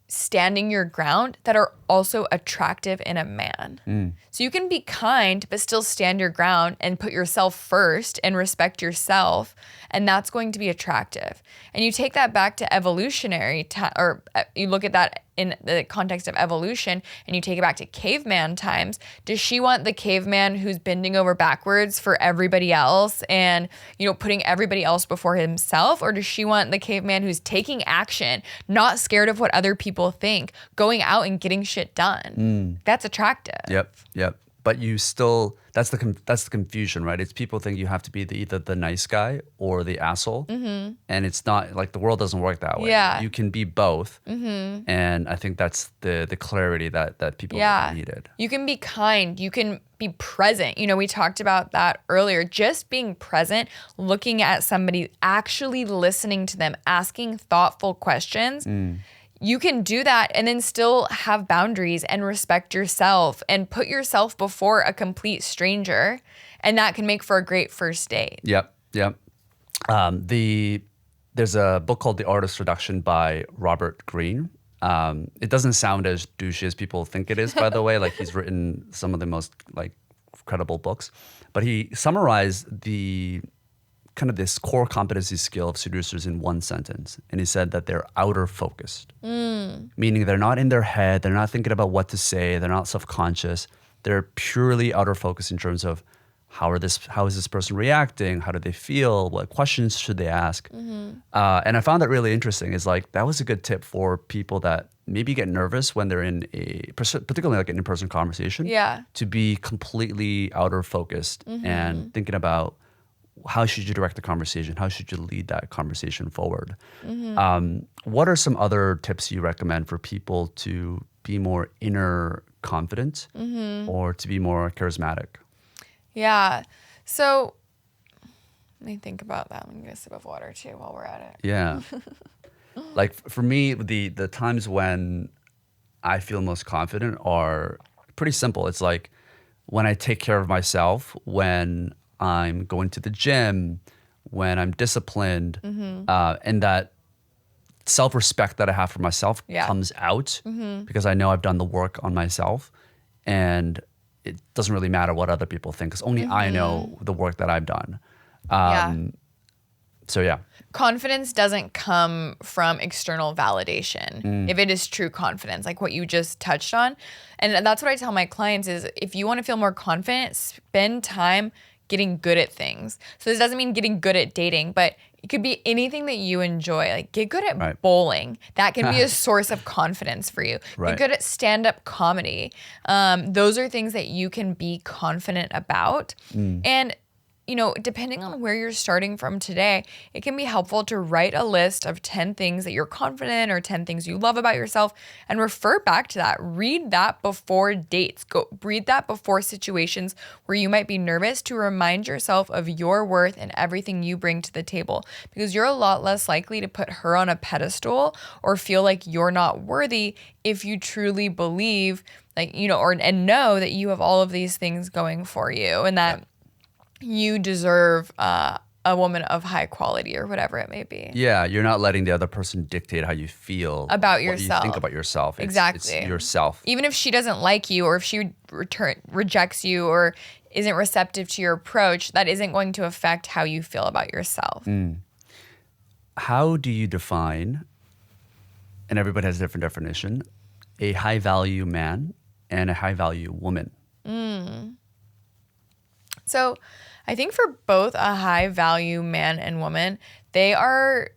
standing your ground, that are also attractive in a man. So you can be kind, but still stand your ground and put yourself first and respect yourself. And that's going to be attractive. And you take that back to evolutionary or you look at that in the context of evolution and you take it back to caveman times. Does she want the caveman who's bending over backwards for everybody else and, you know, putting everybody else before himself? Or does she want the caveman who's taking action, not scared of what other people think, going out and getting shit done? That's attractive. Yep. But you still, that's the confusion, right? It's people think you have to be either the nice guy or the asshole. And it's not, like the world doesn't work that way. Yeah. You can be both. And I think that's the clarity that people needed. You can be kind. You can be present. You know, we talked about that earlier. Just being present, looking at somebody, actually listening to them, asking thoughtful questions. You can do that and then still have boundaries and respect yourself and put yourself before a complete stranger. And that can make for a great first date. Yep. There's a book called The Artist Reduction by Robert Greene. It doesn't sound as douchey as people think it is, by the way. Like he's written some of the most like credible books. But he summarized the kind of this core competency skill of seducers in one sentence. And he said that they're outer focused, meaning they're not in their head. They're not thinking about what to say. They're not self-conscious. They're purely outer focused in terms of how is this person reacting? How do they feel? What questions should they ask? And I found that really interesting. Is like, that was a good tip for people that maybe get nervous when they're in particularly like an in-person conversation. To be completely outer focused and thinking about, how should you direct the conversation? How should you lead that conversation forward? What are some other tips you recommend for people to be more inner confident or to be more charismatic? Yeah. So let me think about that. I'm going to get a sip of water too while we're at it. Yeah. Like for me, the times when I feel most confident are pretty simple. It's like when I take care of myself, when I'm going to the gym, when I'm disciplined, and that self-respect that I have for myself comes out because I know I've done the work on myself, and it doesn't really matter what other people think because only I know the work that I've done. So yeah. Confidence doesn't come from external validation. If it is true confidence, like what you just touched on. And that's what I tell my clients is if you want to feel more confident, spend time getting good at things. So this doesn't mean getting good at dating, but it could be anything that you enjoy. Like get good at bowling. That can be a source of confidence for you. Get good at stand-up comedy. Those are things that you can be confident about. And you know, depending on where you're starting from today, it can be helpful to write a list of 10 things that you're confident or 10 things you love about yourself and refer back to that. Read that before dates. Read that before situations where you might be nervous to remind yourself of your worth and everything you bring to the table, because you're a lot less likely to put her on a pedestal or feel like you're not worthy if you truly believe, like, you know, and know that you have all of these things going for you and that you deserve a woman of high quality or whatever it may be. Yeah, you're not letting the other person dictate how you feel about yourself. What you think about yourself. Exactly. It's yourself. Even if she doesn't like you or if she rejects you or isn't receptive to your approach, that isn't going to affect how you feel about yourself. How do you define, and everybody has a different definition, a high value man and a high value woman? So I think for both a high value man and woman, they are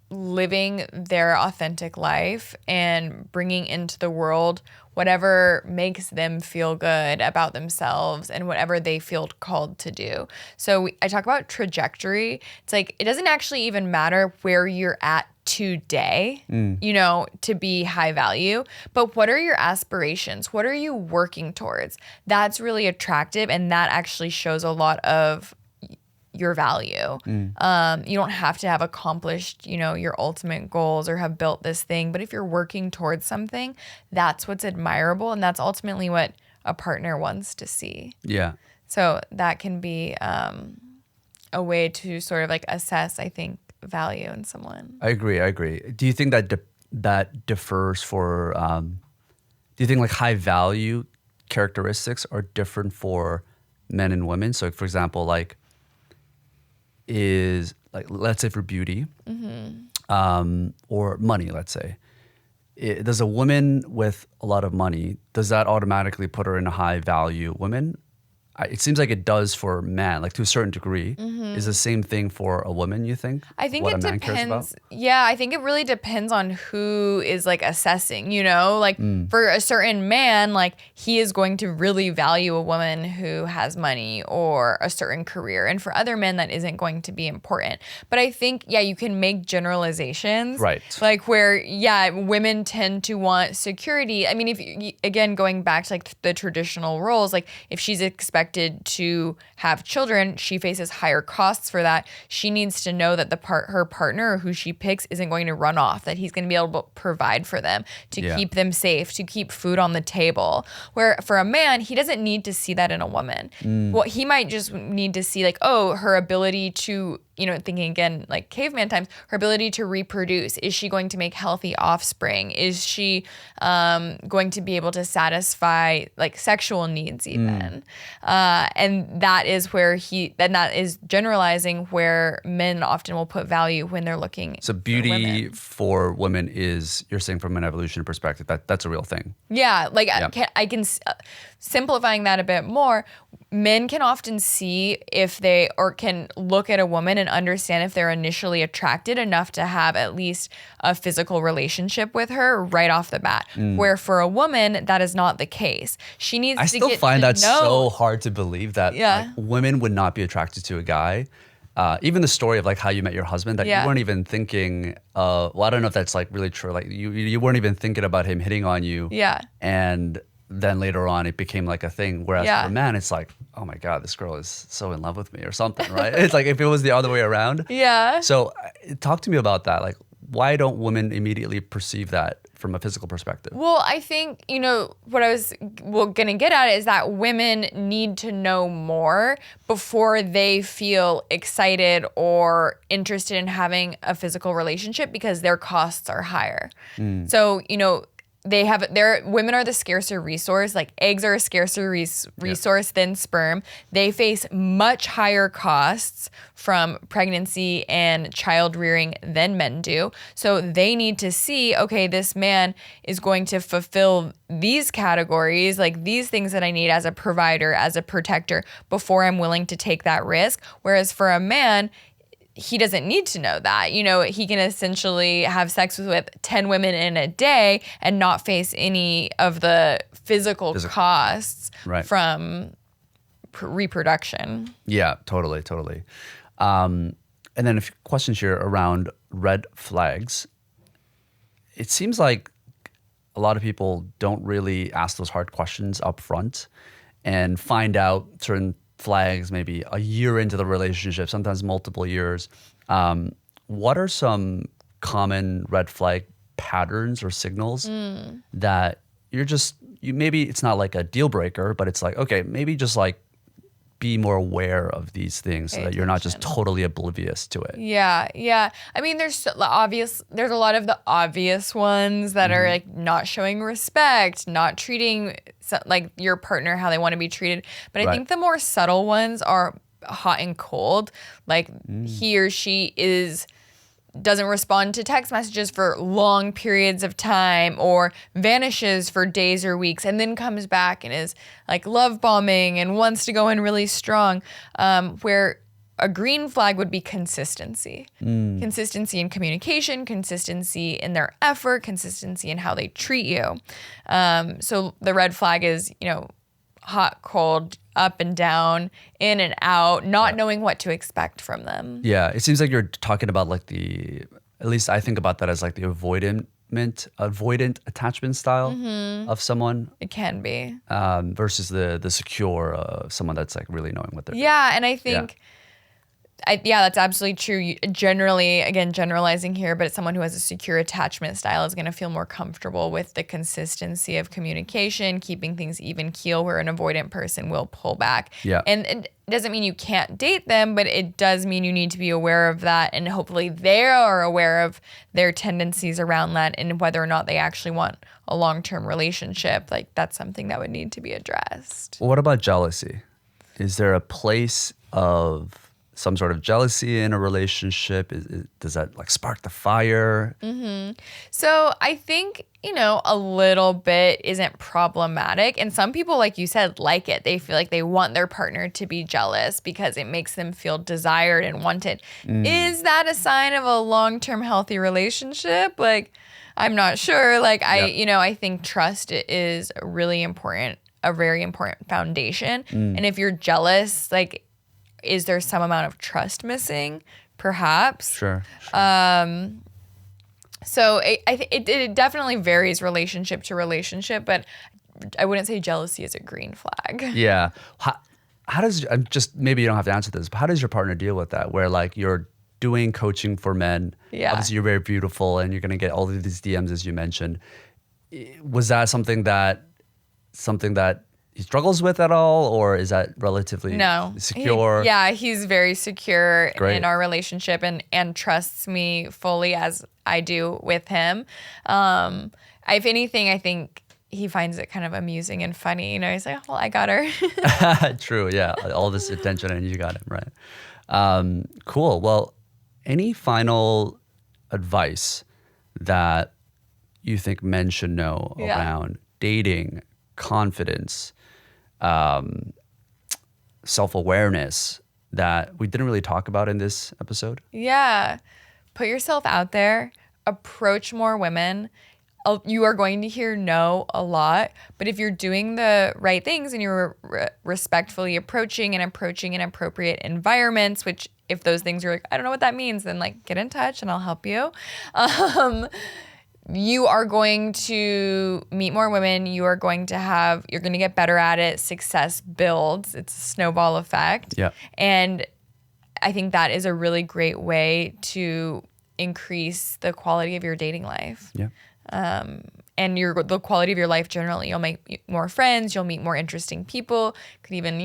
living their authentic life and bringing into the world whatever makes them feel good about themselves and whatever they feel called to do. So I talk about trajectory. It's like it doesn't actually even matter where you're at today, you know, to be high value, but what are your aspirations? What are you working towards? That's really attractive, and that actually shows a lot of your value. You don't have to have accomplished, you know, your ultimate goals or have built this thing, but if you're working towards something, that's what's admirable, and that's ultimately what a partner wants to see. Yeah. So that can be a way to sort of like assess, I think, value in someone. I agree. Do you think that that differs for, do you think like high value characteristics are different for men and women? So for example, like is like, let's say for beauty or money, let's say, does a woman with a lot of money, does that automatically put her in a high value woman? It seems like it does for men, like to a certain degree. Is the same thing for a woman, you think? I think what it a man cares about? depends. Yeah, I think it really depends on who is like assessing, you know? Like for a certain man, like he is going to really value a woman who has money or a certain career. And for other men, that isn't going to be important. But I think, yeah, you can make generalizations. Right. Like where, yeah, women tend to want security. I mean, if you, again, going back to like the traditional roles, like if she's expected to have children, she faces higher costs for that. She needs to know that her partner or who she picks isn't going to run off, that he's going to be able to provide for them, to keep them safe, to keep food on the table. Where for a man, he doesn't need to see that in a woman. Well, he might just need to see like, oh, her ability to, you know, thinking again, like caveman times, her ability to reproduce. Is she going to make healthy offspring? Is she going to be able to satisfy like sexual needs even? And that is where that is generalizing where men often will put value when they're looking. So beauty for women is, you're saying from an evolution perspective, that's a real thing. Yeah, like I can simplifying that a bit more. Men can often see if they, or can look at a woman and understand if they're initially attracted enough to have at least a physical relationship with her right off the bat. Where for a woman, that is not the case. She needs to get to know. I still find that so hard to believe that like, women would not be attracted to a guy. Even the story of like how you met your husband, that you weren't even thinking, well, I don't know if that's like really true. Like you weren't even thinking about him hitting on you. Yeah. And then later on it became like a thing. Whereas for a man, it's like, oh my God, this girl is so in love with me or something, right? It's like if it was the other way around. Yeah. So talk to me about that. Like, why don't women immediately perceive that from a physical perspective? Well, I think, you know, what I was going to get at is that women need to know more before they feel excited or interested in having a physical relationship because their costs are higher. So, you know, women are the scarcer resource. Like eggs are a scarcer resource than sperm. They face much higher costs from pregnancy and child rearing than men do. So they need to see, okay, this man is going to fulfill these categories, like these things that I need as a provider, as a protector, before I'm willing to take that risk. Whereas for a man, he doesn't need to know that. You know, he can essentially have sex with 10 women in a day and not face any of the physical costs from reproduction. Yeah, totally. And then a few questions here around red flags. It seems like a lot of people don't really ask those hard questions up front and find out certain flags maybe a year into the relationship, sometimes multiple years. What are some common red flag patterns or signals that maybe it's not like a deal breaker, but it's like, okay, maybe just like be more aware of these things so that you're not just totally oblivious to it. Yeah. I mean, there's a lot of the obvious ones that are like not showing respect, not treating like your partner how they want to be treated. But I think the more subtle ones are hot and cold. Like he or she is doesn't respond to text messages for long periods of time, or vanishes for days or weeks and then comes back and is like love bombing and wants to go in really strong, where a green flag would be consistency. Consistency in communication, consistency in their effort, consistency in how they treat you. So the red flag is, hot, cold, up and down, in and out, not knowing what to expect from them. Yeah, it seems like you're talking about like at least I think about that as like the avoidant attachment style of someone. It can be. Versus the secure someone that's like really knowing what they're doing. Yeah, and I think... that's absolutely true. Generally, again, generalizing here, but it's someone who has a secure attachment style is going to feel more comfortable with the consistency of communication, keeping things even keel, where an avoidant person will pull back. Yeah. And it doesn't mean you can't date them, but it does mean you need to be aware of that, and hopefully they are aware of their tendencies around that, and whether or not they actually want a long-term relationship. Like, that's something that would need to be addressed. What about jealousy? Is there a place of some sort of jealousy in a relationship? Does that like spark the fire? So I think, a little bit isn't problematic. And some people, like you said, like it. They feel like they want their partner to be jealous because it makes them feel desired and wanted. Is that a sign of a long-term healthy relationship? Like, I'm not sure. Like, I think trust is really important, a very important foundation. And if you're jealous, like, is there some amount of trust missing? Perhaps. Sure. So it definitely varies relationship to relationship, but I wouldn't say jealousy is a green flag. Yeah. How does, maybe you don't have to answer this, but how does your partner deal with that? Where like you're doing coaching for men, obviously you're very beautiful and you're going to get all of these DMs as you mentioned. Was that something that he struggles with at all, or is that relatively secure? He's very secure Great. in our relationship and trusts me fully as I do with him. If anything, I think he finds it kind of amusing and funny. He's like, well, I got her. True, yeah. All this attention and you got him, right? Cool. Well, any final advice that you think men should know around dating, confidence, self-awareness that we didn't really talk about in this episode? Yeah. Put yourself out there. Approach more women. You are going to hear no a lot, but if you're doing the right things and you're respectfully approaching in appropriate environments, which if those things are like, I don't know what that means, then like get in touch and I'll help you. You are going to meet more women. You're going to get better at it. Success builds. It's a snowball effect. Yeah. And I think that is a really great way to increase the quality of your dating life. Yeah. And the quality of your life generally. You'll make more friends. You'll meet more interesting people. Could even,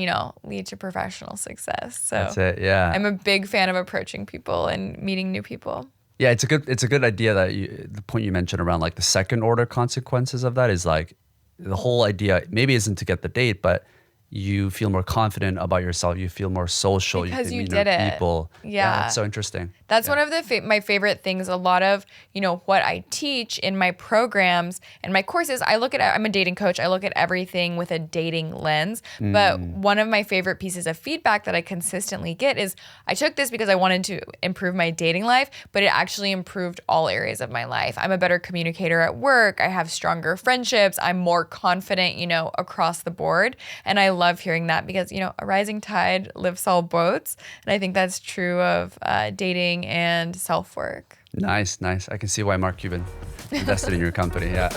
lead to professional success. So that's it. Yeah. I'm a big fan of approaching people and meeting new people. Yeah, it's a good idea that the point you mentioned around like the second order consequences of that is like the whole idea maybe isn't to get the date, but you feel more confident about yourself. You feel more social. Because you meet did it. people. Yeah. That's so interesting. That's one of my favorite things. A lot of, what I teach in my programs and my courses, I'm a dating coach. I look at everything with a dating lens. But one of my favorite pieces of feedback that I consistently get is I took this because I wanted to improve my dating life, but it actually improved all areas of my life. I'm a better communicator at work. I have stronger friendships. I'm more confident, across the board. And I love hearing that because, a rising tide lifts all boats. And I think that's true of dating and self-work. Nice. I can see why Mark Cuban invested in your company. Yeah.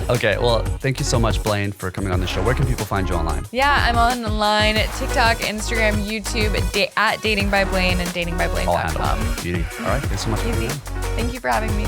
Okay. Well, thank you so much, Blaine, for coming on the show. Where can people find you online? Yeah, I'm online at TikTok, Instagram, YouTube, at Dating by Blaine and datingbyblaine.com. Beauty. All right. Thanks so much for coming on. Thank you for having me.